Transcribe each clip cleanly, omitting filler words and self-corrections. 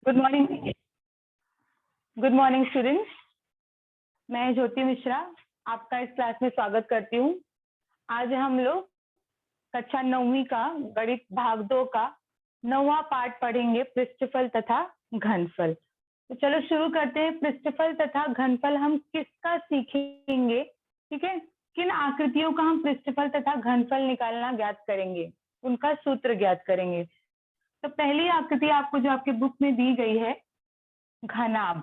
Good morning. Good morning students, मैं ज्योति मिश्रा आपका इस क्लास में स्वागत करती हूँ। आज हम लोग कक्षा 9वीं का गणित भाग 2 का 9वां पार्ट पढ़ेंगे, पृष्ठफल तथा घनफल। तो चलो शुरू करते हैं। पृष्ठफल तथा घनफल हम किसका सीखेंगे, ठीक है? किन आकृतियों का हम पृष्ठफल तथा घनफल निकालना ज्ञात करेंगे, उनका सूत्र ज्ञात करेंगे। तो पहली आकृति आपको जो आपके बुक में दी गई है, घनाभ।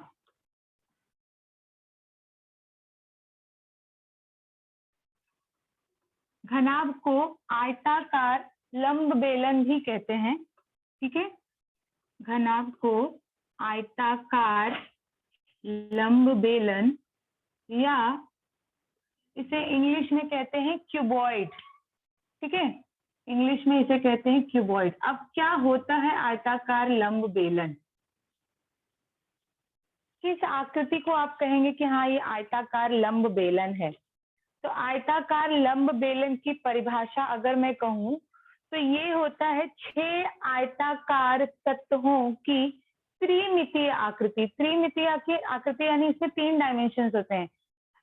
घनाभ को आयताकार लंब बेलन भी कहते हैं, ठीक है? घनाभ को आयताकार लंब बेलन या इसे इंग्लिश में कहते हैं क्यूबॉइड, ठीक है? इंग्लिश में इसे कहते हैं क्यूबॉइड। अब क्या होता है आयताकार लंब बेलन? किस आकृति को आप कहेंगे कि हाँ ये आयताकार लंब बेलन है? तो आयताकार लंब बेलन की परिभाषा अगर मैं कहूँ तो ये होता है 6 आयताकार सतहों की त्रिमितीय आकृति। त्रिमितीय आकृति यानी इसमें 3 डायमेंशन होते हैं,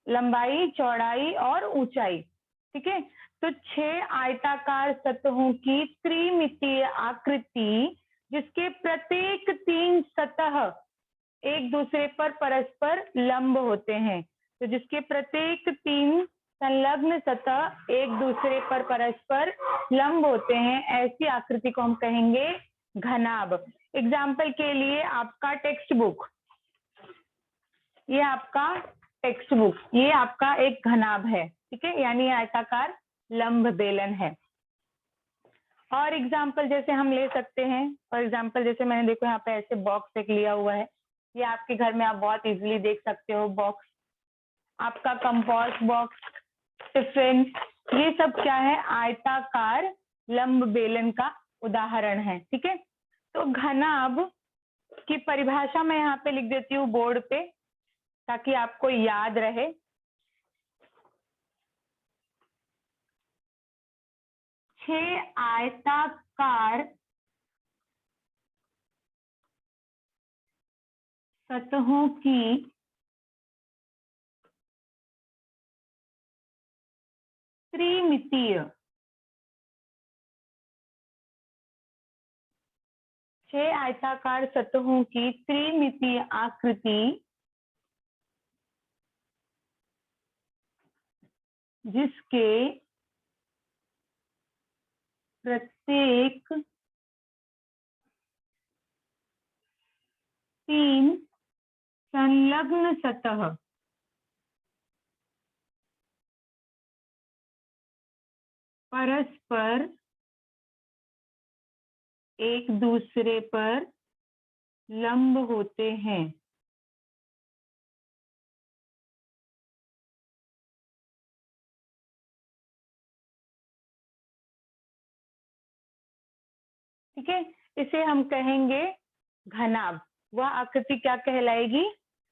लंबाई, चौड़ाई और ऊंचाई, ठीक है? तो 6 आयताकार सतहों की त्रिमितीय आकृति जिसके प्रत्येक 3 सतह एक दूसरे पर परस्पर लंब होते हैं। तो जिसके प्रत्येक 3 संलग्न सतह एक दूसरे पर परस्पर लंब होते हैं, ऐसी आकृति को हम कहेंगे घनाभ। एग्जाम्पल के लिए आपका टेक्स्ट बुक, ये आपका टेक्स्ट बुक, ये आपका एक घनाभ है, ठीक है? यानी आयताकार लंब बेलन है। और एग्जाम्पल जैसे हम ले सकते हैं, फॉर एग्जाम्पल जैसे मैंने देखो यहाँ पे ऐसे बॉक्स एक लिया हुआ है, ये आपके घर में आप बहुत इजीली देख सकते हो। बॉक्स आपका कंपास बॉक्स, टिफिन, ये सब क्या है? आयताकार लंब बेलन का उदाहरण है, ठीक है? तो घनाभ की परिभाषा मैं यहाँ पे लिख देती हूँ बोर्ड पे ताकि आपको याद रहे। छह आयताकार सतहों की त्रिमितीय, 6 आयताकार सतहों की त्रिमितीय आकृति जिसके प्रत्येक 3 संलग्न सतह परस्पर एक दूसरे पर लंब होते हैं। ठीक है, इसे हम कहेंगे घनाभ। वह आकृति क्या कहलाएगी?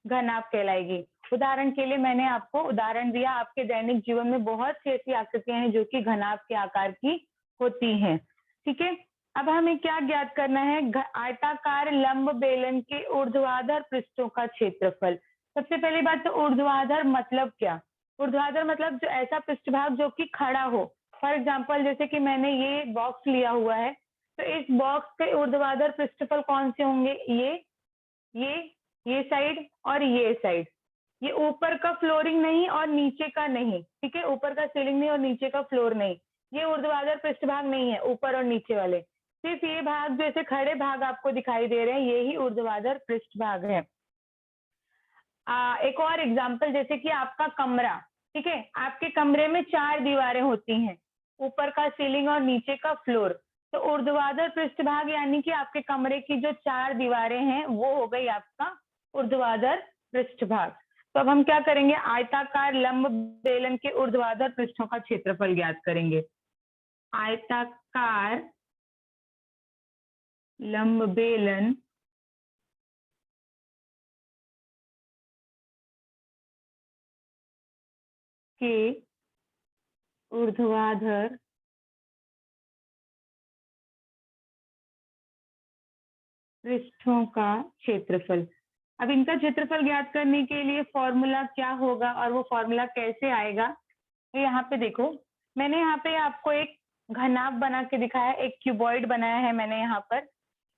घनाभ कहलाएगी। उदाहरण के लिए मैंने आपको उदाहरण दिया, आपके दैनिक जीवन में बहुत सी ऐसी आकृतियां हैं जो कि घनाभ के आकार की होती हैं, ठीक है? अब हमें क्या ज्ञात करना है? आयताकार लंब बेलन के ऊर्ध्वाधर पृष्ठों का क्षेत्रफल। सबसे पहली बात तो ऊर्ध्वाधर मतलब क्या? ऊर्ध्वाधर मतलब जो ऐसा पृष्ठभाग जो कि खड़ा हो। फॉर एग्जाम्पल जैसे कि मैंने ये बॉक्स लिया हुआ है, तो इस बॉक्स के ऊर्ध्वाधर पृष्ठफल कौन से होंगे? ये साइड और ये साइड। ये ऊपर का फ्लोरिंग नहीं और नीचे का नहीं, ठीक है? ऊपर का सीलिंग नहीं और नीचे का फ्लोर नहीं, ये ऊर्ध्वाधर पृष्ठभाग नहीं है, ऊपर और नीचे वाले। सिर्फ ये भाग, जैसे खड़े भाग आपको दिखाई दे रहे हैं, ये ही ऊर्ध्वाधर पृष्ठभाग है। एक और एग्जाम्पल, जैसे कि आपका कमरा, ठीक है? आपके कमरे में 4 दीवारें होती हैं, ऊपर का सीलिंग और नीचे का फ्लोर। तो ऊर्ध्वाधर पृष्ठभाग यानी कि आपके कमरे की जो 4 दीवारें हैं वो हो गई आपका ऊर्ध्वाधर पृष्ठभाग। तो अब हम क्या करेंगे? आयताकार लंब बेलन के ऊर्ध्वाधर पृष्ठों का क्षेत्रफल ज्ञात करेंगे। आयताकार लंब बेलन के ऊर्ध्वाधर पृष्ठों का क्षेत्रफल। अब इनका क्षेत्रफल ज्ञात करने के लिए फॉर्मूला क्या होगा और वो फॉर्मूला कैसे आएगा, तो यहाँ पे देखो, मैंने यहाँ पे आपको एक घनाभ बना के दिखाया, एक क्यूबॉइड बनाया है मैंने यहाँ पर।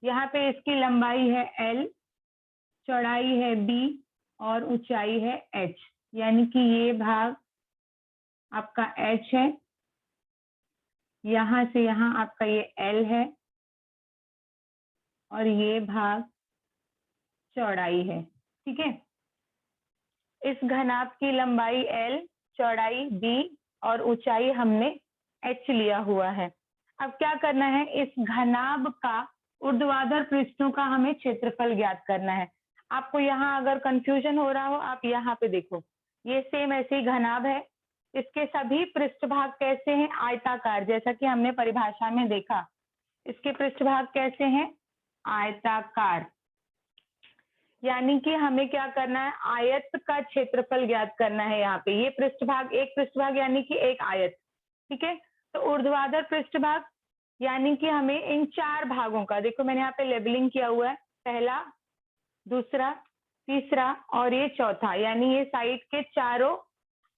यहाँ पे इसकी लंबाई है L, चौड़ाई है B और ऊंचाई है H, यानी कि ये भाग आपका H है, यहाँ से यहाँ आपका ये L है और ये भाग चौड़ाई है। ठीक है, इस घनाभ की लंबाई L, चौड़ाई B और ऊंचाई हमने H लिया हुआ है। अब क्या करना है, इस घनाभ का ऊर्ध्वाधर पृष्ठों का हमें क्षेत्रफल ज्ञात करना है। आपको यहाँ अगर कंफ्यूजन हो रहा हो, आप यहाँ पे देखो, ये सेम ऐसे ही घनाभ है, इसके सभी पृष्ठभाग कैसे हैं, आयताकार, जैसा कि हमने परिभाषा में देखा। इसके पृष्ठभाग कैसे हैं, आयताकार, यानी कि हमें क्या करना है, आयत का क्षेत्रफल ज्ञात करना है। यहाँ पे ये पृष्ठभाग, एक पृष्ठभाग यानी कि एक आयत। ठीक है, तो ऊर्ध्वाधर पृष्ठभाग यानी कि हमें इन चार भागों का, देखो मैंने यहाँ पे लेबलिंग किया हुआ है, पहला, दूसरा, तीसरा और ये चौथा, यानी ये साइड के चारों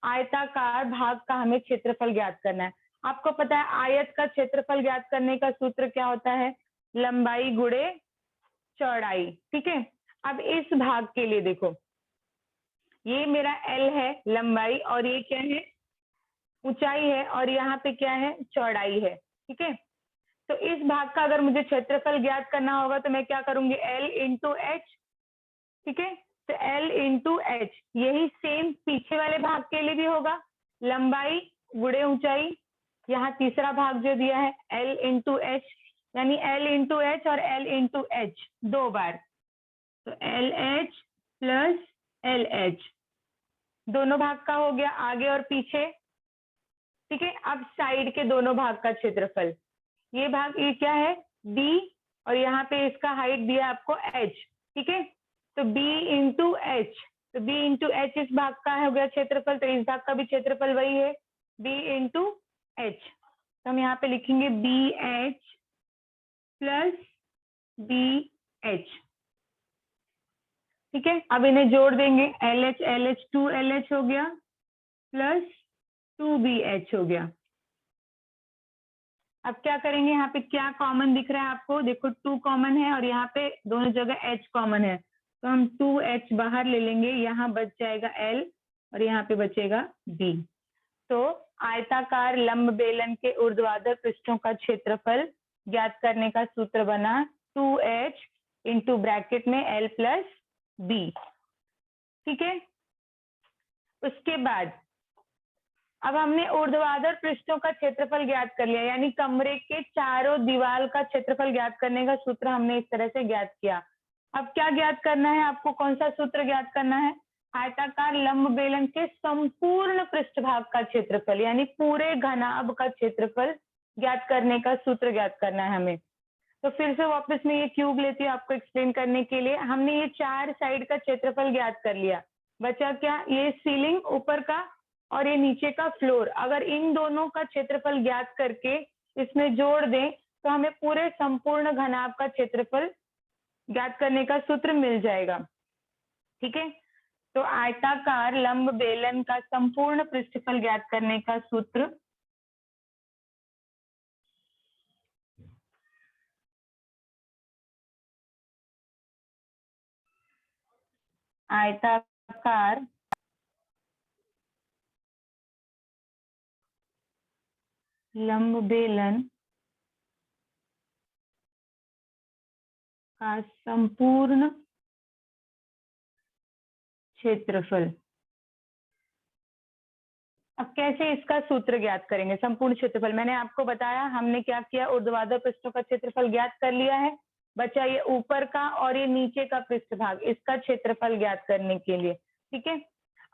आयताकार भाग का हमें क्षेत्रफल ज्ञात करना है। आपको पता है आयत का क्षेत्रफल ज्ञात करने का सूत्र क्या होता है, लंबाई गुणे चौड़ाई। ठीक है, अब इस भाग के लिए देखो, ये मेरा L है लंबाई और ये क्या है, ऊंचाई है, और यहाँ पे क्या है, चौड़ाई है। ठीक है, तो इस भाग का अगर मुझे क्षेत्रफल ज्ञात करना होगा तो मैं क्या करूंगी, L इंटू एच। ठीक है, तो L इंटू एच, यही सेम पीछे वाले भाग के लिए भी होगा, लंबाई गुणे ऊंचाई। यहाँ तीसरा भाग जो दिया है L इंटू एच, यानी L इंटू एच और L इंटू एच दो बार, तो L H plus L H, दोनों भाग का हो गया, आगे और पीछे। ठीक है, अब साइड के दोनों भाग का क्षेत्रफल, ये भाग ये क्या है, b, और यहाँ पे इसका हाइट दिया आपको h। ठीक है, तो b इंटू एच, तो b इंटू एच इस भाग का हो गया क्षेत्रफल, तो इस भाग का भी क्षेत्रफल वही है, b इंटू एच। तो हम यहाँ पे लिखेंगे B H plus B H. ठीक है, अब इन्हें जोड़ देंगे, एल एच 2LH हो गया प्लस 2BH हो गया। अब क्या करेंगे, यहाँ पे क्या कॉमन दिख रहा है आपको, देखो 2 कॉमन है और यहाँ पे दोनों जगह H कॉमन है, तो हम 2H बाहर ले लेंगे, यहाँ बच जाएगा L और यहाँ पे बचेगा B। तो आयताकार लंब बेलन के ऊर्ध्वाधर पृष्ठों का क्षेत्रफल ज्ञात करने का सूत्र बना 2H इंटू ब्रैकेट में L प्लस B। ठीक है, उसके बाद अब हमने ऊर्ध्वाधर पृष्ठों का क्षेत्रफल ज्ञात कर लिया, यानी कमरे के चारों दीवार का क्षेत्रफल ज्ञात करने का सूत्र हमने इस तरह से ज्ञात किया। अब क्या ज्ञात करना है आपको, कौन सा सूत्र ज्ञात करना है, आयताकार लंब बेलन के संपूर्ण पृष्ठभाग का क्षेत्रफल, यानी पूरे घनाभ का क्षेत्रफल ज्ञात करने का सूत्र ज्ञात करना है हमें। तो फिर से वापस में ये क्यूब लेती हूँ आपको एक्सप्लेन करने के लिए। हमने ये चार साइड का क्षेत्रफल ज्ञात कर लिया, बचा क्या, ये सीलिंग ऊपर का और ये नीचे का फ्लोर। अगर इन दोनों का क्षेत्रफल ज्ञात करके इसमें जोड़ दें तो हमें पूरे संपूर्ण घनाभ का क्षेत्रफल ज्ञात करने का सूत्र मिल जाएगा। ठीक है, तो आयताकार लंब बेलन का संपूर्ण पृष्ठफल ज्ञात करने का सूत्र आयताकार लंब बेलन का संपूर्ण क्षेत्रफल। अब कैसे इसका सूत्र ज्ञात करेंगे, संपूर्ण क्षेत्रफल मैंने आपको बताया, हमने क्या किया, ऊर्ध्वाधर पृष्ठों का क्षेत्रफल ज्ञात कर लिया है, बचा ये ऊपर का और ये नीचे का पृष्ठभाग, इसका क्षेत्रफल ज्ञात करने के लिए। ठीक है,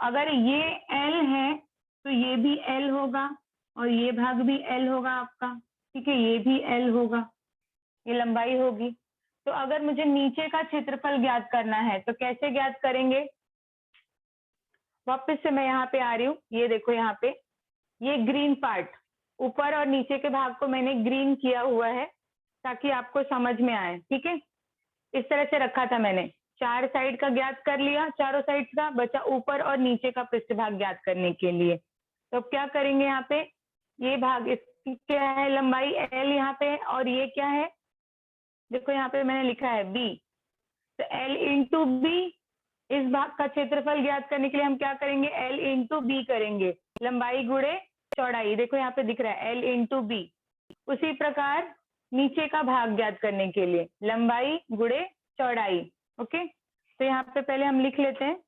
अगर ये L है तो ये भी L होगा और ये भाग भी L होगा आपका। ठीक है, ये भी L होगा, ये लंबाई होगी। तो अगर मुझे नीचे का क्षेत्रफल ज्ञात करना है तो कैसे ज्ञात करेंगे, वापस से मैं यहाँ पे आ रही हूँ, ये देखो यहाँ पे ये ग्रीन पार्ट, ऊपर और नीचे के भाग को मैंने ग्रीन किया हुआ है ताकि आपको समझ में आए। ठीक है, इस तरह से रखा था मैंने, 4 साइड का ज्ञात कर लिया, चारों साइड का, बचा ऊपर और नीचे का पृष्ठभाग ज्ञात करने के लिए। तो क्या करेंगे यहाँ पे, ये भाग, इसकी क्या है लंबाई L यहाँ पे, और ये क्या है, देखो यहाँ पे मैंने लिखा है B, तो L इंटू बी, इस भाग का क्षेत्रफल ज्ञात करने के लिए हम क्या करेंगे, L इंटू बी करेंगे, लंबाई गुणे चौड़ाई, देखो यहाँ पे दिख रहा है L इंटू बी। उसी प्रकार नीचे का भाग ज्ञात करने के लिए लंबाई गुणे चौड़ाई। ओके, तो यहाँ पे पहले हम लिख लेते हैं,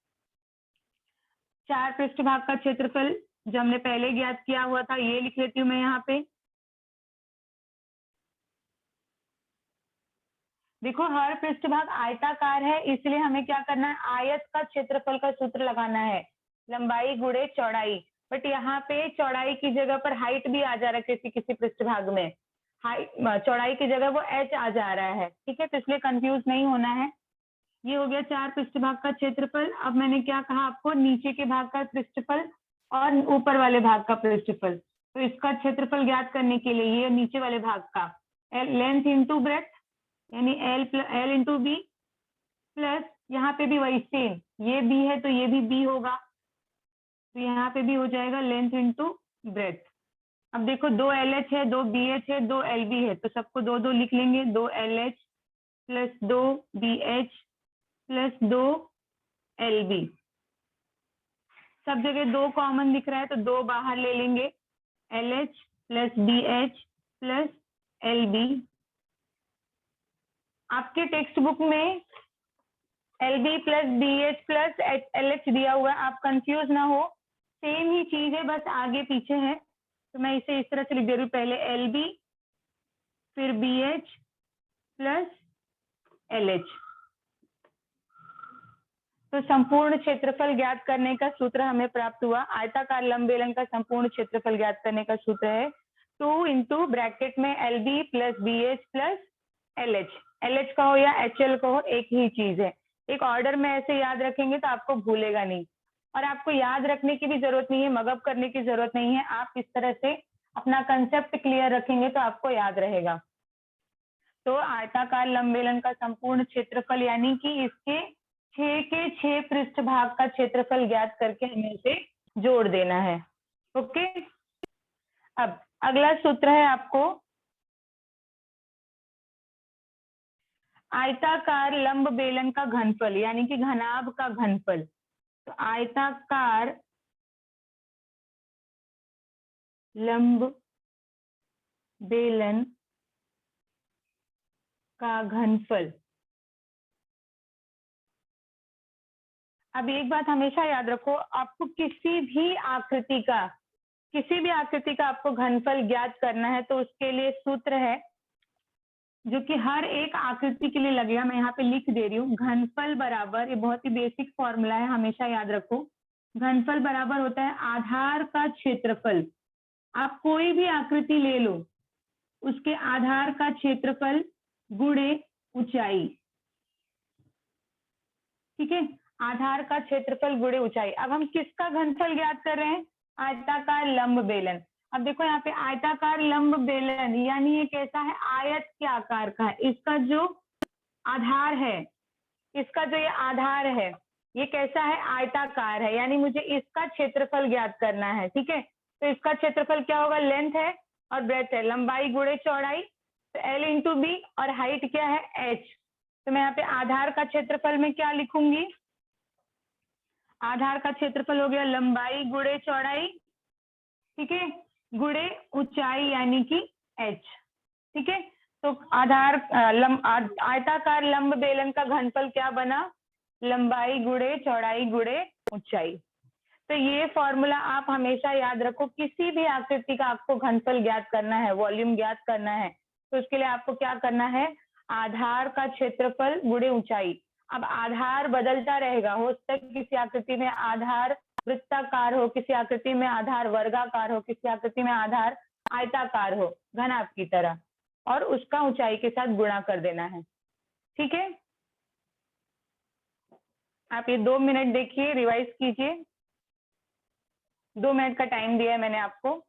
4 पृष्ठभाग का क्षेत्रफल जो हमने पहले ज्ञात किया हुआ था, ये लिख लेती हूँ मैं यहाँ पे। देखो हर पृष्ठभाग आयताकार है, इसलिए हमें क्या करना है, आयत का क्षेत्रफल का सूत्र लगाना है, लंबाई गुणे चौड़ाई। बट यहाँ पे चौड़ाई की जगह पर हाइट भी आ जा रहा है, किसी किसी पृष्ठभाग में हाइट, चौड़ाई की जगह वो h आ जा रहा है, ठीक है, तो इसलिए कंफ्यूज नहीं होना है। ये हो गया 4 पृष्ठभाग का क्षेत्रफल। अब मैंने क्या कहा आपको, नीचे के भाग का पृष्ठफल और ऊपर वाले भाग का पृष्ठफल, तो इसका क्षेत्रफल ज्ञात करने के लिए ये नीचे वाले भाग का लेंथ इंटू ब्रेथ, यानी L इंटू बी, प्लस यहाँ पे भी वही सेम, ये बी है तो ये भी बी होगा, तो यहाँ पे भी हो जाएगा लेंथ इंटू ब्रेथ। अब देखो 2 LH है, 2 BH है, 2 LB है, तो सबको 2 2 लिख लेंगे, 2 LH plus 2 BH plus 2 LB। सब जगह 2 कॉमन दिख रहा है तो 2 बाहर ले लेंगे, LH plus BH plus LB। आपके टेक्स्ट बुक में LB plus BH plus LH दिया हुआ है, आप कंफ्यूज ना हो, सेम ही चीज है, बस आगे पीछे है। तो मैं इसे इस तरह से लिख दे रही हूँ, पहले LB फिर BH प्लस LH। तो संपूर्ण क्षेत्रफल ज्ञात करने का सूत्र हमें प्राप्त हुआ, आयताकार लंब बेलन का संपूर्ण क्षेत्रफल ज्ञात करने का सूत्र है 2 इंटू ब्रैकेट में LB plus BH plus LH। LH कहो या HL कहो, एक ही चीज है। एक ऑर्डर में ऐसे याद रखेंगे तो आपको भूलेगा नहीं, और आपको याद रखने की भी जरूरत नहीं है, मगअप करने की जरूरत नहीं है। आप इस तरह से अपना कंसेप्ट क्लियर रखेंगे तो आपको याद रहेगा। तो आयताकार लंब बेलन का संपूर्ण क्षेत्रफल यानी कि इसके 6 के 6 पृष्ठभाग का क्षेत्रफल ज्ञात करके हमें इसे जोड़ देना है। ओके, अब अगला सूत्र है आपको आयताकार लंब बेलन का घनफल यानी कि घनाभ का घनफल। तो आयताकार लंब बेलन का घनफल। अब एक बात हमेशा याद रखो, आपको किसी भी आकृति का आपको घनफल ज्ञात करना है तो उसके लिए सूत्र है जो कि हर एक आकृति के लिए लगेगा। मैं यहाँ पे लिख दे रही हूँ, घनफल बराबर, ये बहुत ही बेसिक फॉर्मूला है, हमेशा याद रखो, घनफल बराबर होता है आधार का क्षेत्रफल। आप कोई भी आकृति ले लो, उसके आधार का क्षेत्रफल गुणे ऊंचाई, ठीक है, आधार का क्षेत्रफल गुणे ऊंचाई। अब हम किसका घनफल ज्ञात कर रहे हैं, आयताकार लंब बेलन। अब देखो यहाँ पे आयताकार लंब बेलन यानी ये कैसा है, आयत के आकार का है। इसका जो आधार है, इसका जो ये आधार है ये कैसा है, आयताकार है, यानी मुझे इसका क्षेत्रफल ज्ञात करना है, ठीक है। तो इसका क्षेत्रफल क्या होगा, लेंथ है और ब्रेथ है, लंबाई गुणे चौड़ाई, तो L इंटू बी, और हाइट क्या है H। तो मैं यहाँ पे आधार का क्षेत्रफल में क्या लिखूंगी, आधार का क्षेत्रफल हो गया लंबाई गुणे चौड़ाई, ठीक है, गुणे ऊंचाई यानी कि H, ठीक है। तो आयताकार लंब बेलन का घनफल क्या बना, लंबाई गुणे चौड़ाई गुणे ऊंचाई। तो ये फॉर्मूला आप हमेशा याद रखो, किसी भी आकृति का आपको घनफल ज्ञात करना है, वॉल्यूम ज्ञात करना है, तो उसके लिए आपको क्या करना है, आधार का क्षेत्रफल गुणे ऊंचाई। अब आधार बदलता रहेगा, हो सकता है किसी आकृति में आधार वृत्ताकार हो, किसी आकृति में आधार वर्गाकार हो, किसी आकृति में आधार आयताकार हो, घनाभ की तरह, और उसका ऊंचाई के साथ गुणा कर देना है, ठीक है। आप ये 2 मिनट देखिए, रिवाइज कीजिए, 2 मिनट का टाइम दिया है मैंने आपको।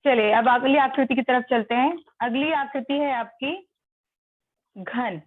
चलिए अब अगली आकृति की तरफ चलते हैं। अगली आकृति है आपकी घन।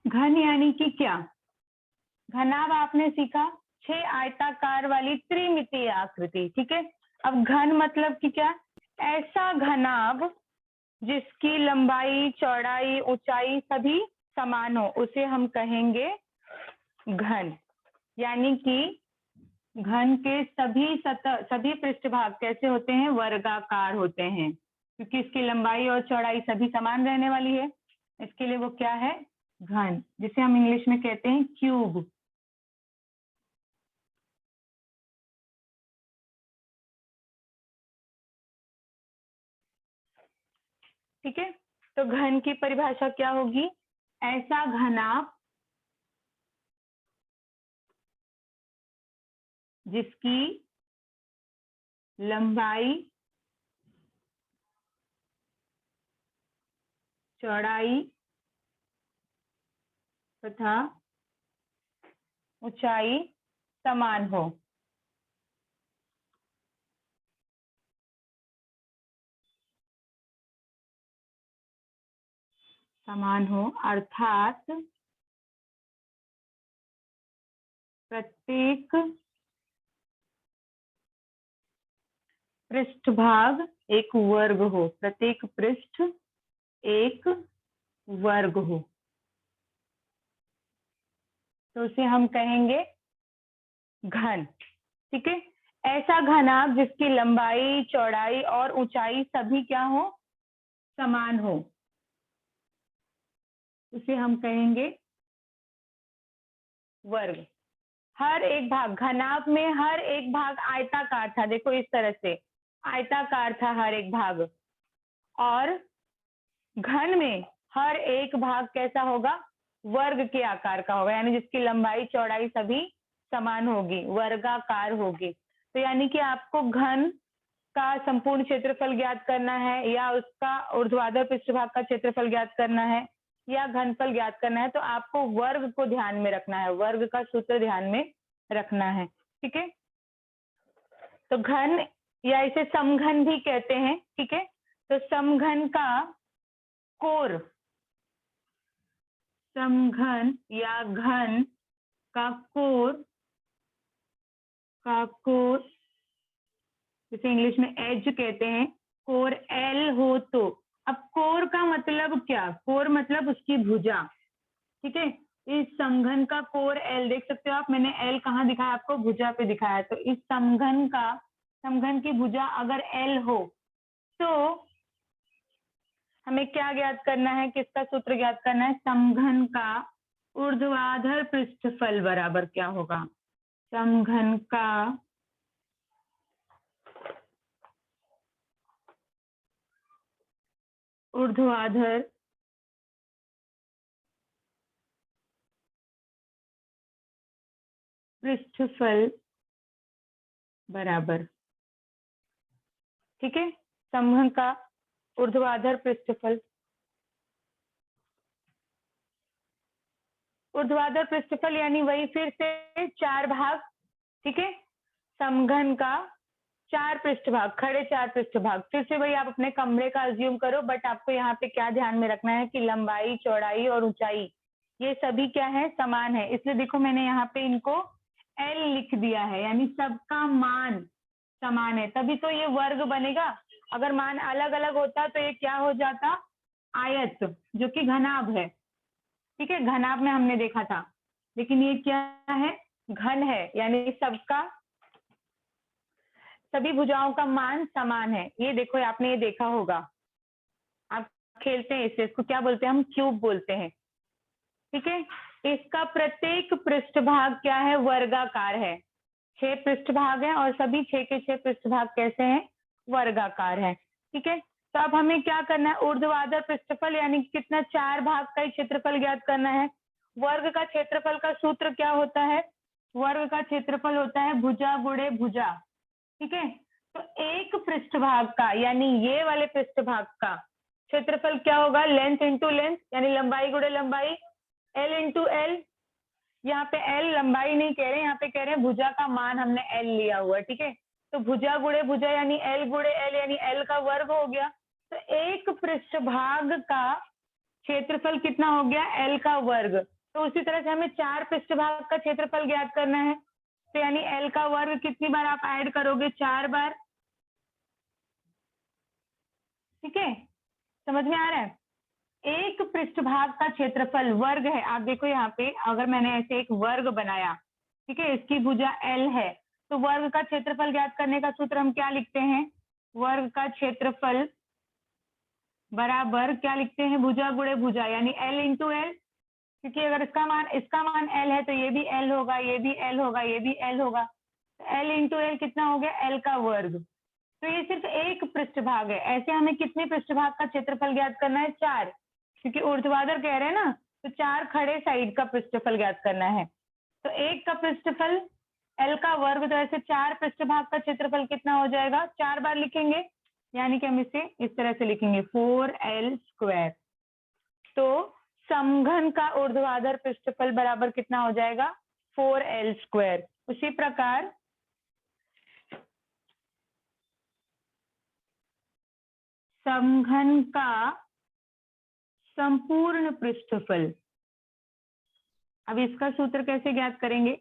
घन यानी कि क्या? घनाभ आपने सीखा 6 आयताकार वाली त्रिमितीय आकृति, ठीक है। अब घन मतलब कि क्या? ऐसा घनाभ जिसकी लंबाई, चौड़ाई, ऊंचाई सभी समान हो, उसे हम कहेंगे घन। यानी कि घन के सभी पृष्ठभाग कैसे होते हैं? वर्गाकार होते हैं, क्योंकि इसकी लंबाई और चौड़ाई सभी समान रहने वाली है। इसके लिए वो क्या है? घन, जिसे हम इंग्लिश में कहते हैं क्यूब। ठीक है, तो घन की परिभाषा क्या होगी? ऐसा घनाभ जिसकी लंबाई, चौड़ाई तथा ऊंचाई समान हो। समान हो अर्थात प्रत्येक पृष्ठभाग एक वर्ग हो, प्रत्येक पृष्ठ एक वर्ग हो, तो उसे हम कहेंगे घन। ठीक है, ऐसा घनाभ जिसकी लंबाई, चौड़ाई और ऊंचाई सभी क्या हो? समान हो, उसे हम कहेंगे वर्ग। हर एक भाग, घनाभ में हर एक भाग आयताकार था, देखो इस तरह से आयताकार था हर एक भाग, और घन में हर एक भाग कैसा होगा? वर्ग के आकार का होगा, यानी जिसकी लंबाई, चौड़ाई सभी समान होगी, वर्गाकार होगी। तो यानी कि आपको घन का संपूर्ण क्षेत्रफल ज्ञात करना है, या उसका ऊर्ध्वाधर पृष्ठभाग का क्षेत्रफल ज्ञात करना है, या घनफल ज्ञात करना है, तो आपको वर्ग को ध्यान में रखना है, वर्ग का सूत्र ध्यान में रखना है। ठीक है, तो घन या इसे समघन भी कहते हैं। ठीक है, तो समघन का कोर, समघन या घन का कोर जिसे इंग्लिश में एज कहते हैं, कोर एल हो तो, अब कोर का मतलब क्या? कोर मतलब उसकी भुजा। ठीक है, इस समघन का कोर एल, देख सकते हो आप, मैंने एल कहाँ दिखाया आपको? भुजा पे दिखाया। तो इस समघन की भुजा अगर एल हो तो हमें क्या ज्ञात करना है? किसका सूत्र ज्ञात करना है? समघन का ऊर्ध्वाधर पृष्ठफल बराबर क्या होगा? समघन का ऊर्ध्वाधर पृष्ठफल बराबर, ठीक है, समघन का ऊर्ध्वाधर पृष्ठफल, ऊर्ध्वाधर पृष्ठफल यानी वही फिर से 4 भाग। ठीक है, समघन का 4 पृष्ठभाग, खड़े 4 पृष्ठभाग, फिर से वही आप अपने कमरे का अज्यूम करो, बट आपको यहाँ पे क्या ध्यान में रखना है कि लंबाई, चौड़ाई और ऊंचाई ये सभी क्या है? समान है। इसलिए देखो मैंने यहाँ पे इनको एल लिख दिया है, यानी सबका मान समान है, तभी तो ये वर्ग बनेगा। अगर मान अलग अलग होता तो ये क्या हो जाता? आयत, जो कि घनाभ है। ठीक है, घनाभ में हमने देखा था, लेकिन ये क्या है? घन है, यानी सभी भुजाओं का मान समान है। ये देखो, आपने ये देखा होगा, आप खेलते हैं इसको क्या बोलते हैं? हम क्यूब बोलते हैं। ठीक है, इसका प्रत्येक पृष्ठभाग क्या है? वर्गाकार है। 6 पृष्ठभाग हैं और सभी 6 के 6 पृष्ठभाग कैसे हैं, वर्गाकार हैं। ठीक है, तो अब हमें क्या करना है, ऊर्ध्वाधर पृष्ठफल यानी कितना, 4 भाग का ही क्षेत्रफल ज्ञात करना है। वर्ग का क्षेत्रफल का सूत्र क्या होता है, वर्ग का क्षेत्रफल होता है भुजा गुणे भुजा। ठीक है, तो एक पृष्ठभाग का यानी ये वाले पृष्ठभाग का क्षेत्रफल क्या होगा, लेंथ इंटू लेंथ यानी लंबाई गुणे लंबाई, एल इंटू एल। यहाँ पे एल लंबाई नहीं कह रहे, यहाँ पे कह रहे हैं भुजा का मान हमने एल लिया हुआ है। ठीक है, तो भुजा गुणे भुजा यानी एल गुणे एल यानी एल का वर्ग हो गया। तो एक पृष्ठभाग का क्षेत्रफल कितना हो गया, एल का वर्ग। तो उसी तरह से हमें 4 पृष्ठभाग का क्षेत्रफल ज्ञात करना है, तो यानी एल का वर्ग कितनी बार आप ऐड करोगे, 4 बार। ठीक है, समझ में आ रहा है। एक पृष्ठभाग का क्षेत्रफल वर्ग है, आप देखो यहाँ पे अगर मैंने ऐसे एक वर्ग बनाया, ठीक है, इसकी भुजा एल है, तो वर्ग का क्षेत्रफल ज्ञात करने का सूत्र हम क्या लिखते हैं, वर्ग का क्षेत्रफल बराबर क्या लिखते हैं, भुजा गुणे भुजा यानी एल इंटू एल। क्योंकि अगर इसका मान एल है तो ये भी एल होगा, ये भी एल होगा, ये भी एल होगा। तो एल इंटू एल कितना हो गया, एल का वर्ग। तो ये सिर्फ एक पृष्ठभाग है, ऐसे हमें कितने पृष्ठभाग का क्षेत्रफल ज्ञात करना है, 4, क्योंकि ऊर्ध्वाधर कह रहे हैं ना, तो 4 खड़े साइड का पृष्ठफल ज्ञात करना है। तो एक का पृष्ठफल एल का वर्ग, तो ऐसे 4 पृष्ठभाग का क्षेत्रफल कितना हो जाएगा, 4 बार लिखेंगे, यानी कि हम इसे इस तरह से लिखेंगे 4l²। तो समघन का ऊर्ध्वाधर पृष्ठफल बराबर कितना हो जाएगा, 4l²। उसी प्रकार समघन का संपूर्ण पृष्ठफल, अब इसका सूत्र कैसे ज्ञात करेंगे,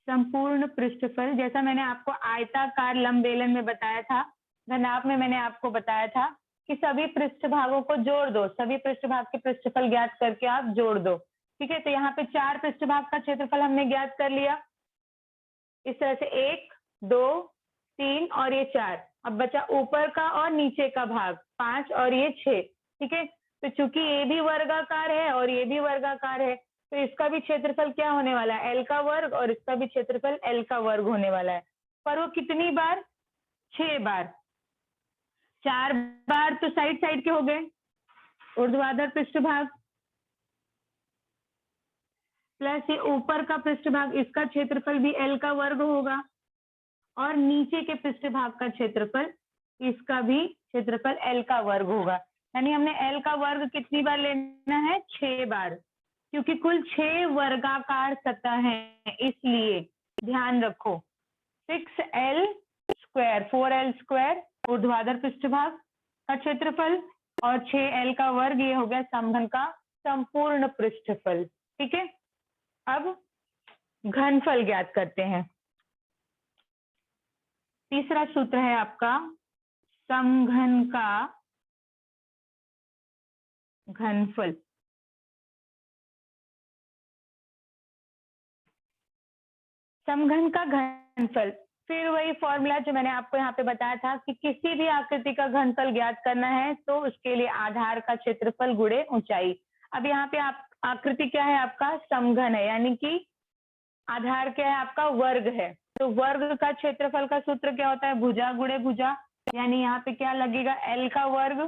संपूर्ण पृष्ठफल जैसा मैंने आपको आयताकार लंब बेलन में बताया था, घनाभ में मैंने आपको बताया था कि सभी पृष्ठभागों को जोड़ दो, सभी पृष्ठभाग के पृष्ठफल ज्ञात करके आप जोड़ दो। ठीक है, तो यहाँ पे 4 पृष्ठभाग का क्षेत्रफल हमने ज्ञात कर लिया, इस तरह से 1 2 3 और ये 4। अब बचा ऊपर का और नीचे का भाग 5 और ये 6। ठीक है, तो चूंकि ये भी वर्गाकार है और ये भी वर्गाकार है, तो इसका भी क्षेत्रफल क्या होने वाला है, एल का वर्ग, और इसका भी क्षेत्रफल एल का वर्ग होने वाला है। पर वो कितनी बार, 6 बार। 4 बार तो साइड साइड के हो गए ऊर्ध्वाधर पृष्ठभाग, प्लस ये ऊपर का पृष्ठभाग, इसका क्षेत्रफल भी एल का वर्ग होगा, और नीचे के पृष्ठभाग का क्षेत्रफल, इसका भी क्षेत्रफल एल का वर्ग होगा। यानी हमने एल का वर्ग कितनी बार लेना है, 6 बार, क्योंकि कुल 6 वर्गाकार सतह हैं, इसलिए ध्यान रखो 6l² 4l² ऊर्ध्वाधर पृष्ठभाग का क्षेत्रफल और 6l का वर्ग, ये हो गया समघन का संपूर्ण पृष्ठफल। ठीक है, अब घनफल ज्ञात करते हैं। तीसरा सूत्र है आपका समघन का घनफल। समघन का घनफल, फिर वही फॉर्मूला जो मैंने आपको यहाँ पे बताया था कि किसी भी आकृति का घनफल ज्ञात करना है तो उसके लिए आधार का क्षेत्रफल गुणे ऊंचाई। अब यहाँ पे आप आकृति क्या है, आपका समघन है, यानी कि आधार क्या है, आपका वर्ग है। तो वर्ग का क्षेत्रफल का सूत्र क्या होता है, भुजा गुणे भुजा, यानी यहाँ पे क्या लगेगा, एल का वर्ग।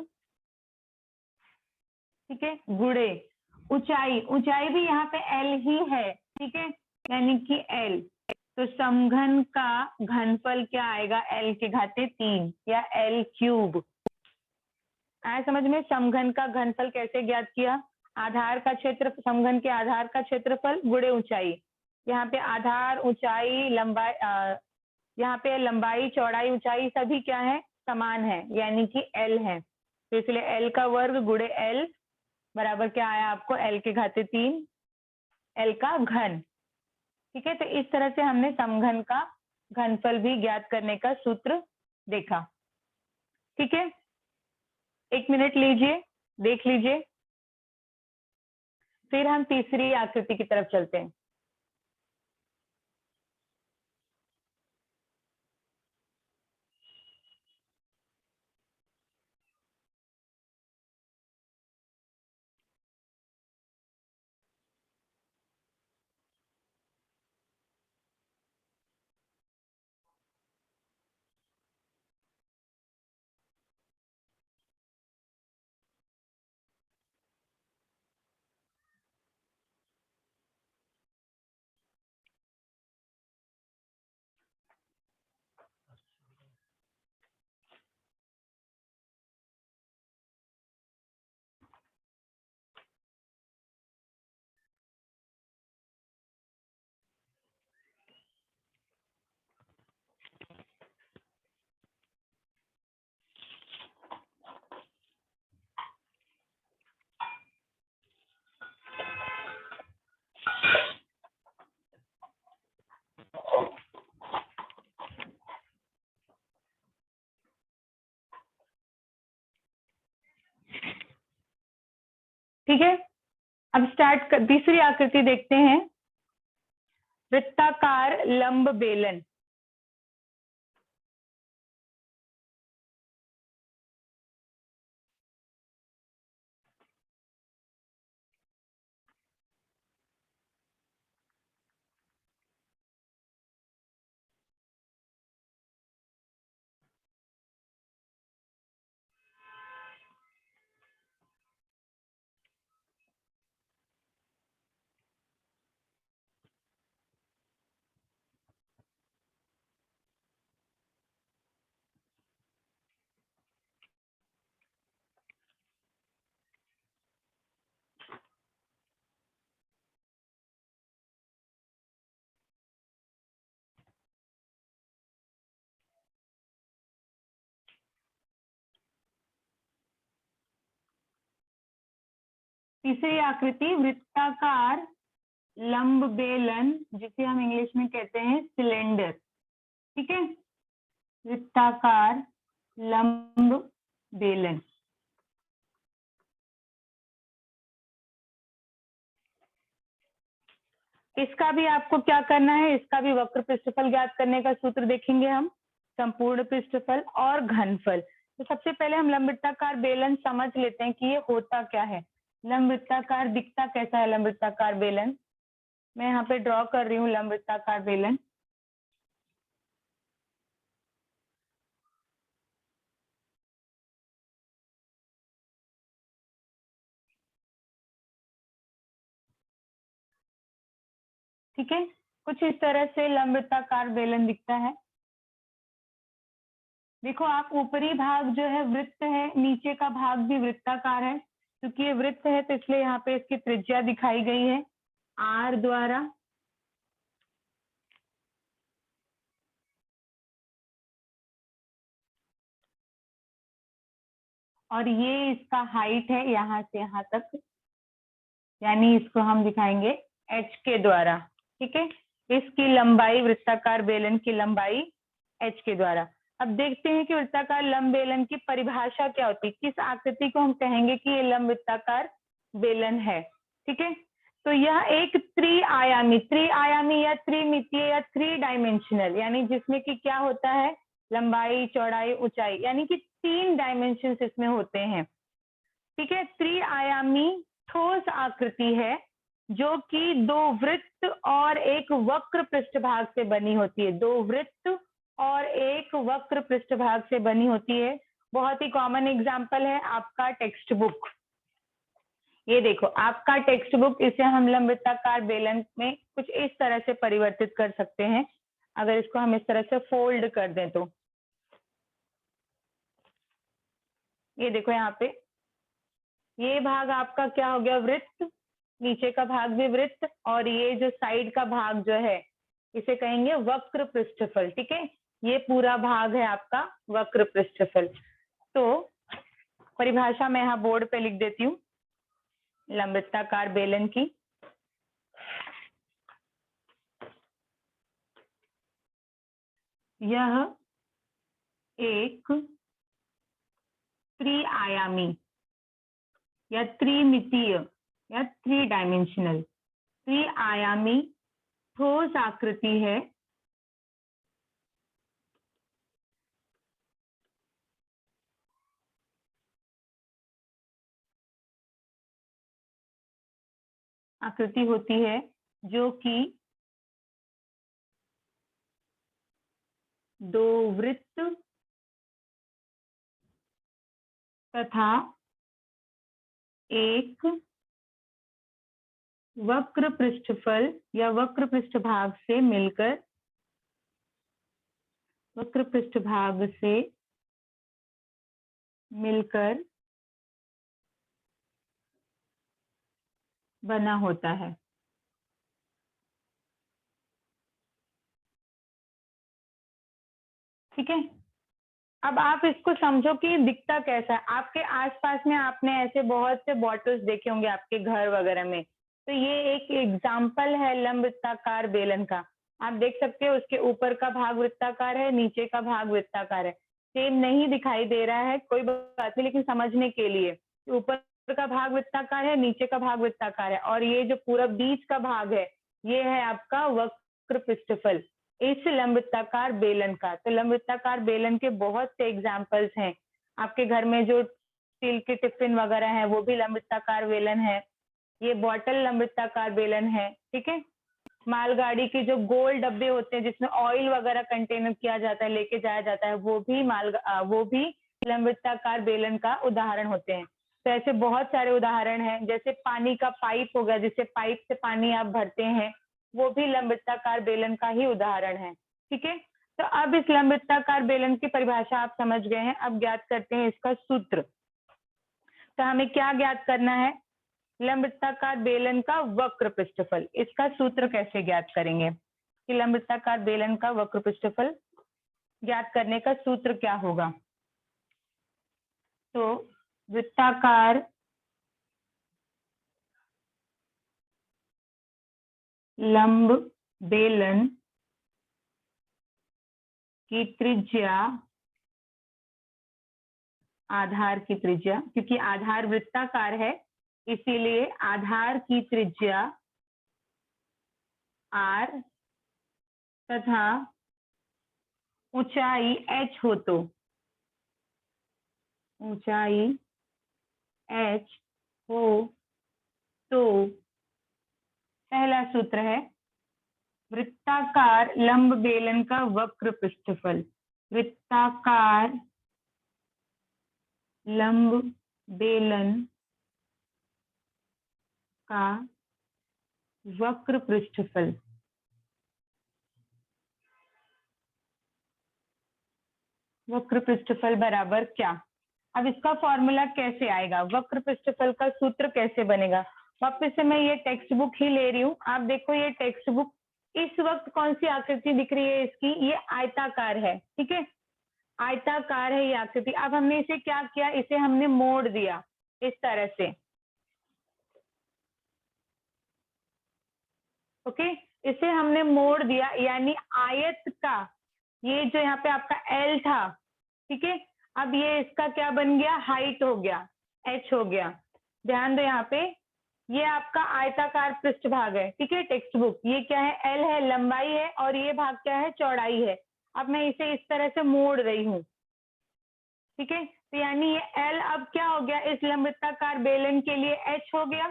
ठीक है, गुणे ऊंचाई, ऊंचाई भी यहाँ पे एल ही है। ठीक है, यानी कि एल। तो समघन का घनफल क्या आएगा, एल के घाते 3 या l³ आया समझ में। समघन का घनफल कैसे ज्ञात किया, आधार का क्षेत्र, समघन के आधार का क्षेत्रफल गुणे ऊंचाई। यहाँ पे आधार, ऊंचाई, लंबाई, यहाँ पे लंबाई, चौड़ाई, ऊंचाई सभी क्या है, समान है, यानी कि एल है। तो इसलिए एल का वर्ग गुणे एल बराबर क्या आया आपको, एल के घाते 3 एल का घन। ठीक है, तो इस तरह से हमने समघन का घनफल भी ज्ञात करने का सूत्र देखा। ठीक है, 1 मिनट लीजिए, देख लीजिए, फिर हम तीसरी आकृति की तरफ चलते हैं। ठीक है, अब तीसरी आकृति देखते हैं, वृत्ताकार लंब बेलन। तीसरी आकृति वृत्ताकार लंब बेलन, जिसे हम इंग्लिश में कहते हैं सिलेंडर। ठीक है, वृत्ताकार लंब बेलन। इसका भी आपको क्या करना है, इसका भी वक्र पृष्ठफल ज्ञात करने का सूत्र देखेंगे हम, संपूर्ण पृष्ठफल और घनफल। तो सबसे पहले हम लंब वृत्ताकार बेलन समझ लेते हैं कि ये होता क्या है, लंब वृत्ताकार दिखता कैसा है। लंब वृत्ताकार बेलन मैं यहाँ पे ड्रॉ कर रही हूँ, लंब वृत्ताकार बेलन। ठीक है, कुछ इस तरह से लंब वृत्ताकार बेलन दिखता है। देखो आप, ऊपरी भाग जो है वृत्त है, नीचे का भाग भी वृत्ताकार है। क्योंकि ये वृत्त है तो इसलिए यहाँ पे इसकी त्रिज्या दिखाई गई है R द्वारा। और ये इसका हाइट है यहाँ से यहाँ तक, यानी इसको हम दिखाएंगे H के द्वारा। ठीक है, इसकी लंबाई, वृत्ताकार बेलन की लंबाई H के द्वारा। अब देखते हैं कि वृत्ताकार लंब बेलन की परिभाषा क्या होती है, किस आकृति को हम कहेंगे कि ये लंब वृत्ताकार बेलन है। ठीक है, तो यह एक त्रिआयामी या त्रिमितीय या थ्री डायमेंशनल, यानी जिसमें कि क्या होता है, लंबाई, चौड़ाई, ऊंचाई, यानी कि 3 डायमेंशन इसमें होते हैं। ठीक है, त्रिआयामी ठोस आकृति है जो कि 2 वृत्त और एक वक्र पृष्ठभाग से बनी होती है। 2 वृत्त और एक वक्र पृष्ठभाग से बनी होती है। बहुत ही कॉमन एग्जाम्पल है आपका टेक्स्ट बुक। ये देखो आपका टेक्स्ट बुक, इसे हम लंब वृत्ताकार बेलन में कुछ इस तरह से परिवर्तित कर सकते हैं। अगर इसको हम इस तरह से फोल्ड कर दें तो ये देखो, यहाँ पे ये भाग आपका क्या हो गया, वृत्त, नीचे का भाग भी वृत्त, और ये जो साइड का भाग जो है इसे कहेंगे वक्र पृष्ठफल। ठीक है, ये पूरा भाग है आपका वक्र पृष्ठफल। तो परिभाषा मैं यहाँ बोर्ड पे लिख देती हूँ लंब वृत्ताकार बेलन की। यह एक त्रिआयामी या त्रिमितीय या 3 डायमेंशनल त्रिआयामी ठोस आकृति है होती है जो कि 2 वृत्त तथा एक वक्र पृष्ठफल या वक्र पृष्ठभाग से मिलकर, वक्र पृष्ठभाग से मिलकर बना होता है। ठीक है, अब आप इसको समझो कि दिखता कैसा है। आपके आसपास में आपने ऐसे बहुत से बॉटल्स देखे होंगे आपके घर वगैरह में, तो ये एक एग्जाम्पल है लंब वृत्ताकार बेलन का। आप देख सकते हो उसके ऊपर का भाग वृत्ताकार है, नीचे का भाग वृत्ताकार है। सेम नहीं दिखाई दे रहा है, कोई बात नहीं, लेकिन समझने के लिए ऊपर का भाग वृत्ताकार है, नीचे का भाग वृत्ताकार है, और ये जो पूरा बीच का भाग है ये है आपका वक्र पृष्ठफल इस लंब वृत्ताकार बेलन का। तो लंब वृत्ताकार बेलन के बहुत से एग्जाम्पल्स हैं। आपके घर में जो स्टील के टिफिन वगैरह है वो भी लंब वृत्ताकार बेलन है। ये बॉटल लंब वृत्ताकार बेलन है, ठीक है। मालगाड़ी के जो गोल डब्बे होते हैं जिसमें ऑयल वगैरह कंटेनर किया जाता है, लेके जाया जाता है, वो भी लंब वृत्ताकार बेलन का उदाहरण होते हैं। तो ऐसे बहुत सारे उदाहरण हैं, जैसे पानी का पाइप हो गया, जिससे पाइप से पानी आप भरते हैं, वो भी लंब वृत्ताकार बेलन का ही उदाहरण है, ठीक है। तो अब इस लंब वृत्ताकार बेलन की परिभाषा आप समझ गए हैं। अब ज्ञात करते हैं इसका सूत्र। तो हमें क्या ज्ञात करना है? लंब वृत्ताकार बेलन का वक्र पृष्ठफल। इसका सूत्र कैसे ज्ञात करेंगे कि लंब वृत्ताकार बेलन का वक्र पृष्ठफल ज्ञात करने का सूत्र क्या होगा? तो वृत्ताकार लंब बेलन की त्रिज्या आधार की त्रिज्या, क्योंकि आधार वृत्ताकार है इसीलिए आधार की त्रिज्या r तथा ऊंचाई h हो तो ऊंचाई h हो तो पहला सूत्र है वृत्ताकार लंब बेलन का वक्र पृष्ठफल। वृत्ताकार लंब बेलन का वक्र पृष्ठफल वक्र पृष्ठफल बराबर क्या? अब इसका फॉर्मूला कैसे आएगा? वक्र पृष्ठफल का सूत्र कैसे बनेगा? वापस से मैं ये टेक्स्ट बुक ही ले रही हूँ। आप देखो ये टेक्स्ट बुक इस वक्त कौन सी आकृति दिख रही है इसकी? ये आयताकार है, ठीक है, आयताकार है ये आकृति। अब हमने इसे क्या किया? इसे हमने मोड़ दिया इस तरह से, ओके, इसे हमने मोड़ दिया, यानी आयत का ये जो यहाँ पे आपका L था, ठीक है, अब ये इसका क्या बन गया? हाइट हो गया, H हो गया। ध्यान दो यहाँ पे ये आपका आयताकार पृष्ठभाग है, ठीक है, टेक्स्ट बुक। ये क्या है? L है, लंबाई है, और ये भाग क्या है? चौड़ाई है। अब मैं इसे इस तरह से मोड़ रही हूँ, ठीक है, तो यानी ये L अब क्या हो गया? इस लंब वृत्ताकार बेलन के लिए H हो गया,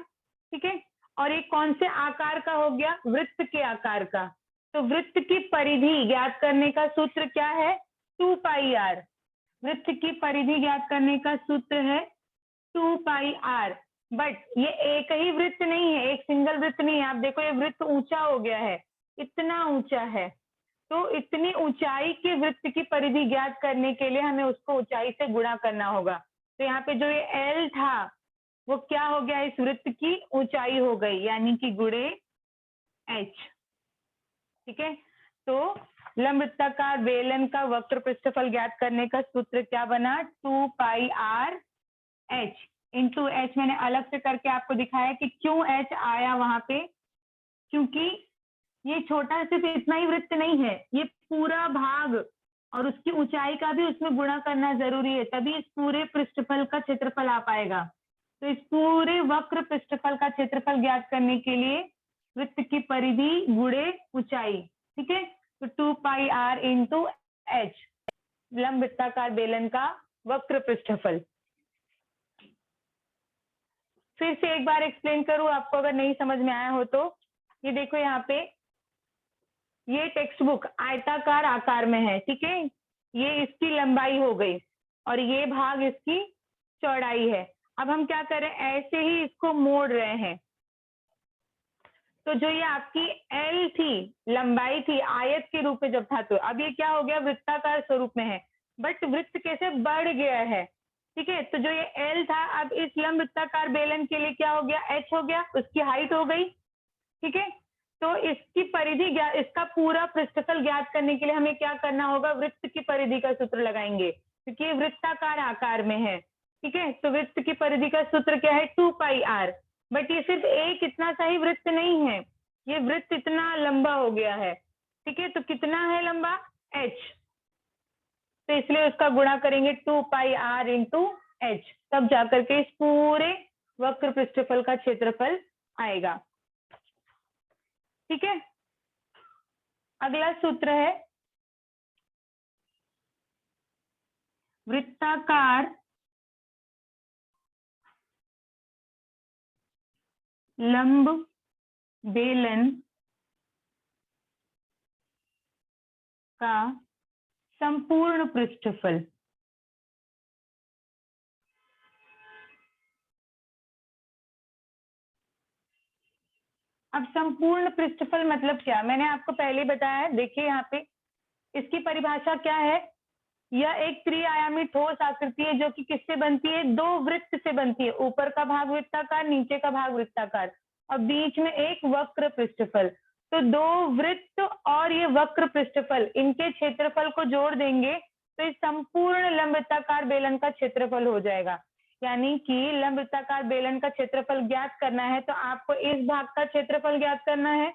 ठीक है, और ये कौन से आकार का हो गया? वृत्त के आकार का। तो वृत्त की परिधि ज्ञात करने का सूत्र क्या है? 2 पाई r। वृत्त की परिधि ज्ञात करने का सूत्र है 2 पाई r। बट ये एक ही वृत्त नहीं है, एक सिंगल वृत्त नहीं है। आप देखो ये वृत्त ऊंचा हो गया है, इतना ऊंचा है, तो इतनी ऊंचाई के वृत्त की परिधि ज्ञात करने के लिए हमें उसको ऊंचाई से गुणा करना होगा। तो यहाँ पे जो ये L था वो क्या हो गया? इस वृत्त की ऊंचाई हो गई, यानी कि गुणे H, ठीक है। तो लंब वृत्ताकार बेलन का वक्र पृष्ठफल ज्ञात करने का सूत्र क्या बना? 2 पाई r h इंटू एच। मैंने अलग से करके आपको दिखाया कि क्यों h आया वहां पे, क्योंकि ये छोटा सिर्फ इतना ही वृत्त नहीं है, ये पूरा भाग और उसकी ऊंचाई का भी उसमें गुणा करना जरूरी है, तभी इस पूरे पृष्ठफल का क्षेत्रफल आ पाएगा। तो इस पूरे वक्र पृष्ठफल का क्षेत्रफल ज्ञात करने के लिए वृत्त की परिधि गुणे ऊंचाई, ठीक है। तो 2 पाई r इंटू एच लंब वृत्ताकार बेलन का वक्र पृष्ठफल। फिर से एक बार एक्सप्लेन करूं आपको अगर नहीं समझ में आया हो तो। ये देखो यहाँ पे ये टेक्स्ट बुक आयताकार आकार में है, ठीक है, ये इसकी लंबाई हो गई और ये भाग इसकी चौड़ाई है। अब हम क्या करें? ऐसे ही इसको मोड़ रहे हैं। तो जो ये आपकी L थी, लंबाई थी आयत के रूप में जब था, तो अब ये क्या हो गया? वृत्ताकार स्वरूप में है, बट वृत्त कैसे बढ़ गया है, ठीक है। तो जो ये L था अब इस लंब वृत्ताकार बेलन के लिए क्या हो गया? H हो गया, उसकी हाइट हो गई, ठीक है। तो इसकी परिधि इसका पूरा पृष्ठफल ज्ञात करने के लिए हमें क्या करना होगा? वृत्त की परिधि का सूत्र लगाएंगे, क्योंकि ये वृत्ताकार आकार में है, ठीक है। तो वृत्त की परिधि का सूत्र क्या है? 2 पाई r। बट ये सिर्फ एक इतना सा ही वृत्त नहीं है, ये वृत्त इतना लंबा हो गया है, ठीक है। तो कितना है लंबा? h। तो इसलिए उसका गुणा करेंगे 2 पाई r इंटू एच, तब जाकर के इस पूरे वक्र पृष्ठफल का क्षेत्रफल आएगा। ठीक है, अगला सूत्र है वृत्ताकार लंब बेलन का संपूर्ण पृष्ठफल। अब संपूर्ण पृष्ठफल मतलब क्या, मैंने आपको पहले बताया है। देखिए यहाँ पे इसकी परिभाषा क्या है, यह एक त्रिआयामी ठोस आकृति है जो कि किससे बनती है, दो वृत्त से बनती है। ऊपर का भाग वृत्ताकार, नीचे का भाग वृत्ताकार, और बीच में एक वक्र पृष्ठफल। तो दो वृत्त और ये वक्र पृष्ठफल, इनके क्षेत्रफल को जोड़ देंगे तो इस संपूर्ण लंबवृत्ताकार बेलन का क्षेत्रफल हो जाएगा। यानी कि लंबवृत्ताकार बेलन का क्षेत्रफल ज्ञात करना है तो आपको इस भाग का क्षेत्रफल ज्ञात करना है,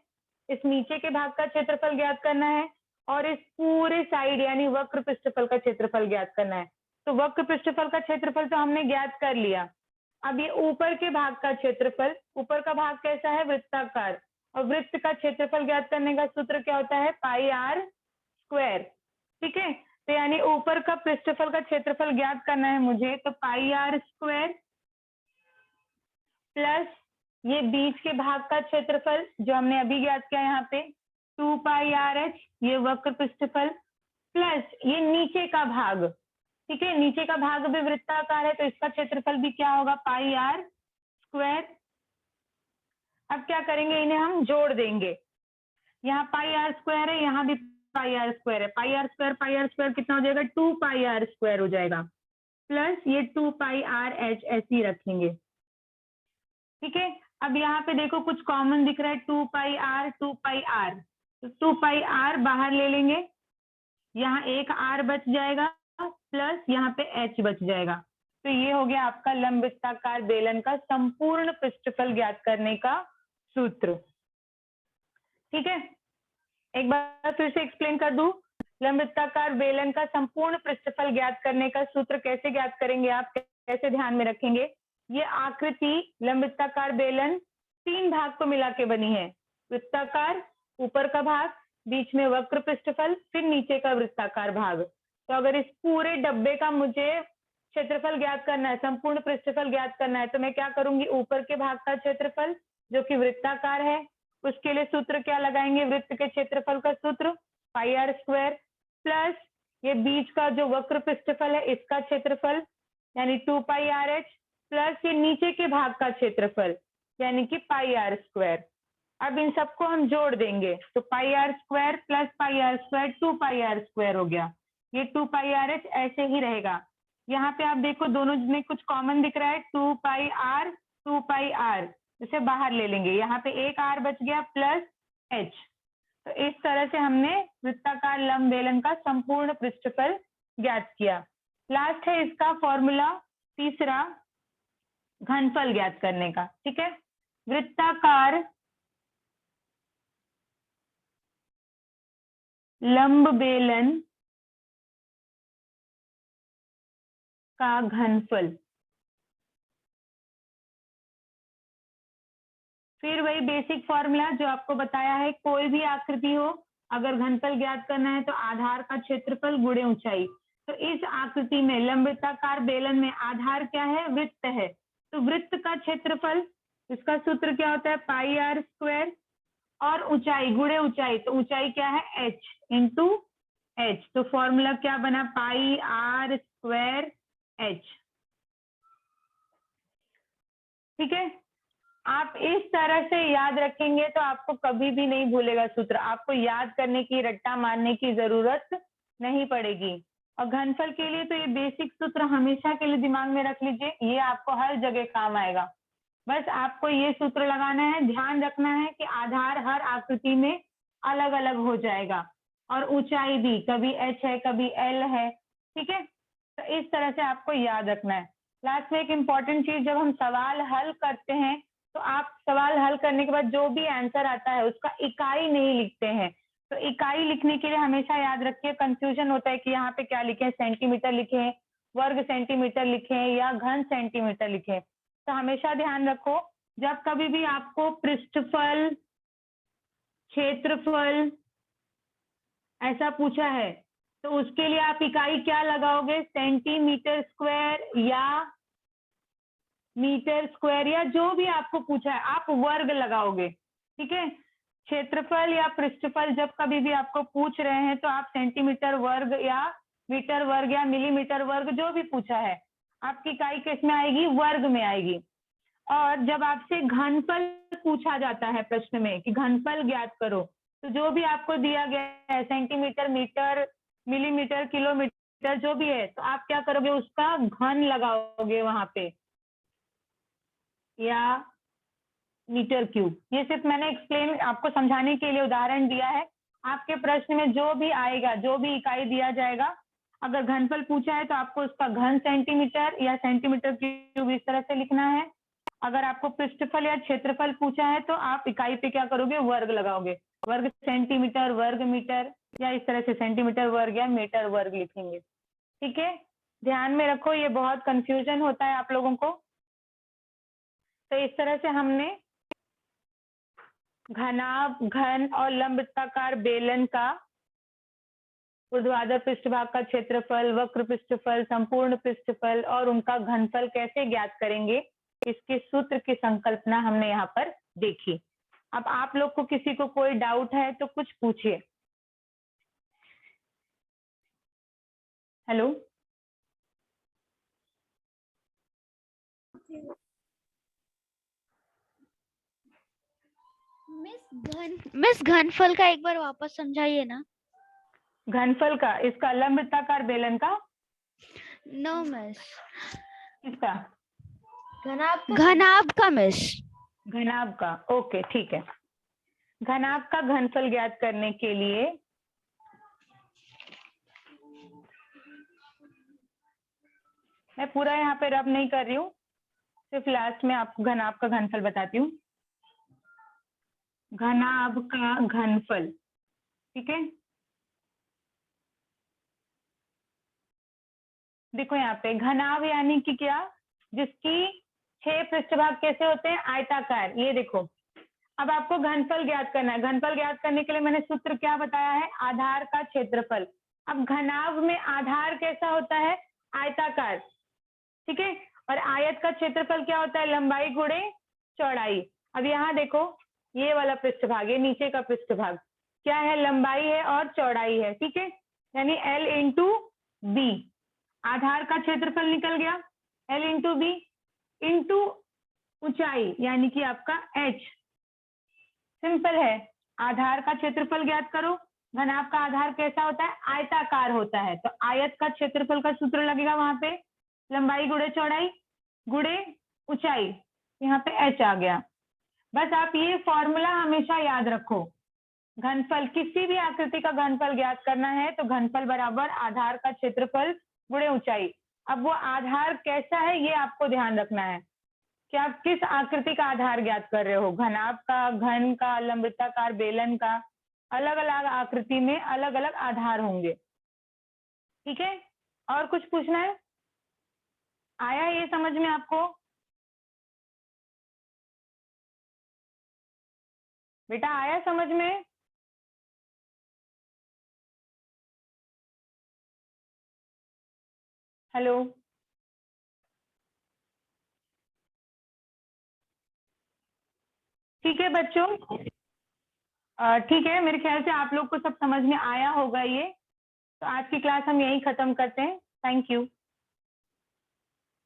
इस नीचे के भाग का क्षेत्रफल ज्ञात करना है, और इस पूरे साइड यानी वक्र पृष्ठफल का क्षेत्रफल ज्ञात करना है। तो वक्र पृष्ठफल का क्षेत्रफल तो हमने ज्ञात कर लिया। अब ये ऊपर के भाग का क्षेत्रफल, ऊपर का भाग कैसा है, वृत्ताकार, और वृत्त का क्षेत्रफल ज्ञात करने का सूत्र क्या होता है, पाई आर स्क्वायर। ठीक है, तो यानी ऊपर का पृष्ठफल का क्षेत्रफल ज्ञात करना है मुझे, तो पाई आर स्क्वायर प्लस ये बीच के भाग का क्षेत्रफल जो हमने अभी ज्ञात किया यहाँ पे 2 पाई आर एच, ये वक्र पृष्ठफल, प्लस ये नीचे का भाग। ठीक है, नीचे का भाग भी वृत्ताकार है तो इसका क्षेत्रफल भी क्या होगा, पाई आर स्क्वायर। अब क्या करेंगे, इन्हें हम जोड़ देंगे। यहाँ पाई आर स्क्वायर है, यहाँ भी पाई आर स्क्वायर है, पाई आर स्क्वायर कितना हो जाएगा, 2 पाई आर स्क्वायर हो जाएगा, प्लस ये 2 पाई आर एच ऐसे ही रखेंगे। ठीक है, अब यहाँ पे देखो कुछ कॉमन दिख रहा है, 2 पाई आर, 2 पाई आर, तो 2 पाई आर बाहर ले लेंगे, यहाँ एक आर बच जाएगा, प्लस यहाँ पे एच बच जाएगा। तो ये हो गया आपका लंबवृत्ताकार बेलन का संपूर्ण पृष्ठफल ज्ञात करने का सूत्र। ठीक है, एक बार फिर से एक्सप्लेन कर दूं, लंबवृत्ताकार बेलन का संपूर्ण पृष्ठफल ज्ञात करने का सूत्र कैसे ज्ञात करेंगे, आप कैसे ध्यान में रखेंगे। ये आकृति लंबवृत्ताकार बेलन 3 भाग को मिला के बनी है, वृत्ताकार, ऊपर का भाग, बीच में वक्र पृष्ठफल, फिर नीचे का वृत्ताकार भाग। तो अगर इस पूरे डब्बे का मुझे क्षेत्रफल ज्ञात करना है, संपूर्ण पृष्ठफल ज्ञात करना है, तो मैं क्या करूंगी, ऊपर के भाग का क्षेत्रफल जो कि वृत्ताकार है, उसके लिए सूत्र क्या लगाएंगे, वृत्त के क्षेत्रफल का सूत्र पाई आर स्क्वायर, प्लस ये बीच का जो वक्र पृष्ठफल है इसका क्षेत्रफल यानी 2 पाई आर एच, प्लस ये नीचे के भाग का क्षेत्रफल यानी कि पाई आर स्क्वायर। अब इन सबको हम जोड़ देंगे तो pi R square plus pi R square 2 pi R square हो गया, ये 2 पाई आर एच ऐसे ही रहेगा। यहाँ पे आप देखो दोनों में कुछ कॉमन दिख रहा है, 2 पाई आर 2 पाई आर, इसे बाहर ले लेंगे, यहाँ पे एक आर बच गया प्लस एच। तो इस तरह से हमने वृत्ताकार लंब बेलन का संपूर्ण पृष्ठफल ज्ञात किया। लास्ट है इसका फॉर्मूला तीसरा, घनफल ज्ञात करने का। ठीक है, वृत्ताकार लंब बेलन का घनफल, फिर वही बेसिक फॉर्मूला जो आपको बताया है, कोई भी आकृति हो अगर घनफल ज्ञात करना है तो आधार का क्षेत्रफल गुणे ऊंचाई। तो इस आकृति में लंबवृत्ताकार बेलन में आधार क्या है, वृत्त है, तो वृत्त का क्षेत्रफल, इसका सूत्र क्या होता है, पाई आर स्क्वायर, और ऊंचाई गुणे ऊंचाई, तो ऊंचाई क्या है, एच इंटू एच। तो फॉर्मूला क्या बना, पाई आर स्क्वायर एच। ठीक है, आप इस तरह से याद रखेंगे तो आपको कभी भी नहीं भूलेगा सूत्र, आपको याद करने की, रट्टा मारने की जरूरत नहीं पड़ेगी। और घनफल के लिए तो ये बेसिक सूत्र हमेशा के लिए दिमाग में रख लीजिए, ये आपको हर जगह काम आएगा। बस आपको ये सूत्र लगाना है, ध्यान रखना है कि आधार हर आकृति में अलग अलग हो जाएगा और ऊंचाई भी, कभी एच है कभी एल है। ठीक है, तो इस तरह से आपको याद रखना है। लास्ट में एक इम्पॉर्टेंट चीज, जब हम सवाल हल करते हैं तो आप सवाल हल करने के बाद जो भी आंसर आता है उसका इकाई नहीं लिखते हैं। तो इकाई लिखने के लिए हमेशा याद रखिए, कंफ्यूजन होता है कि यहाँ पे क्या लिखे, सेंटीमीटर लिखे, वर्ग सेंटीमीटर लिखे या घन सेंटीमीटर लिखे। तो हमेशा ध्यान रखो, जब कभी भी आपको पृष्ठफल, क्षेत्रफल ऐसा पूछा है तो उसके लिए आप इकाई क्या लगाओगे, सेंटीमीटर स्क्वायर या मीटर स्क्वायर, या जो भी आपको पूछा है आप वर्ग लगाओगे। ठीक है, क्षेत्रफल या पृष्ठफल जब कभी भी आपको पूछ रहे हैं तो आप सेंटीमीटर वर्ग या मीटर वर्ग या मिलीमीटर वर्ग जो भी पूछा है आपकी इकाई किस में आएगी, वर्ग में आएगी। और जब आपसे घनफल पूछा जाता है प्रश्न में कि घनफल ज्ञात करो, तो जो भी आपको दिया गया है सेंटीमीटर, मीटर, मिलीमीटर, किलोमीटर जो भी है, तो आप क्या करोगे, उसका घन लगाओगे वहां पे, या मीटर क्यूब। ये सिर्फ मैंने एक्सप्लेन आपको समझाने के लिए उदाहरण दिया है। आपके प्रश्न में जो भी आएगा, जो भी इकाई दिया जाएगा, अगर घनफल पूछा है तो आपको उसका घन सेंटीमीटर या सेंटीमीटर क्यूब इस तरह से लिखना है। अगर आपको पृष्ठफल या क्षेत्रफल पूछा है तो आप इकाई पे क्या करोगे, वर्ग लगाओगे, वर्ग सेंटीमीटर, वर्ग मीटर, या इस तरह से सेंटीमीटर वर्ग या मीटर वर्ग लिखेंगे। ठीक है, ध्यान में रखो, ये बहुत कंफ्यूजन होता है आप लोगों को। तो इस तरह से हमने घनाभ, घन और लंबवृत्ताकार बेलन का ऊर्ध्वाधर पृष्ठभाग का क्षेत्रफल, वक्र पृष्ठफल, संपूर्ण पृष्ठफल और उनका घनफल कैसे ज्ञात करेंगे, इसके सूत्र की संकल्पना हमने यहाँ पर देखी। अब आप लोग को किसी को कोई डाउट है तो कुछ पूछिए। हेलो, मिस घनफल का एक बार वापस समझाइए ना। घनफल का, इसका लंबवृत्ताकार बेलन का? No miss. किसका? घनाभ का मिस। घनाभ का, ओके ठीक है। घनाभ का घनफल ज्ञात करने के लिए मैं पूरा यहाँ पे रब नहीं कर रही हूँ, सिर्फ लास्ट में आपको घनाभ का घनफल बताती हूँ। घनाभ का घनफल, ठीक है, देखो यहाँ पे घनाभ यानी कि क्या, जिसकी 6 पृष्ठभाग कैसे होते हैं, आयताकार। ये देखो, अब आपको घनफल ज्ञात करना है। घनफल ज्ञात करने के लिए मैंने सूत्र क्या बताया है, आधार का क्षेत्रफल। अब घनाभ में आधार कैसा होता है, आयताकार, ठीक है, और आयत का क्षेत्रफल क्या होता है, लंबाई गुणे चौड़ाई। अब यहाँ देखो, ये वाला पृष्ठभाग, ये नीचे का पृष्ठभाग क्या है, लंबाई है और चौड़ाई है, ठीक है, यानी L इंटू बी। आधार का क्षेत्रफल निकल गया, L इंटू बी, इंटू ऊंचाई यानी कि आपका H। सिंपल है, आधार का क्षेत्रफल ज्ञात करो। घनाभ का आधार कैसा होता है, आयताकार होता है, तो आयत का क्षेत्रफल का सूत्र लगेगा वहां पे, लंबाई गुणे चौड़ाई गुणे ऊंचाई, यहाँ पे H आ गया। बस आप ये फॉर्मूला हमेशा याद रखो। घनफल, किसी भी आकृति का घनफल ज्ञात करना है तो घनफल बराबर आधार का क्षेत्रफल गुणे ऊंचाई। अब वो आधार कैसा है ये आपको ध्यान रखना है कि आप किस आकृति का आधार ज्ञात कर रहे हो, घनाभ का, घन का, लंबवृत्ताकार बेलन का, अलग अलग आकृति में अलग अलग आधार होंगे। ठीक है, और कुछ पूछना है, आया ये समझ में आपको? बेटा आया समझ में? हेलो, ठीक है बच्चों, ठीक है, मेरे ख्याल से आप लोग को सब समझ में आया होगा ये। तो आज की क्लास हम यहीं खत्म करते हैं। Thank you.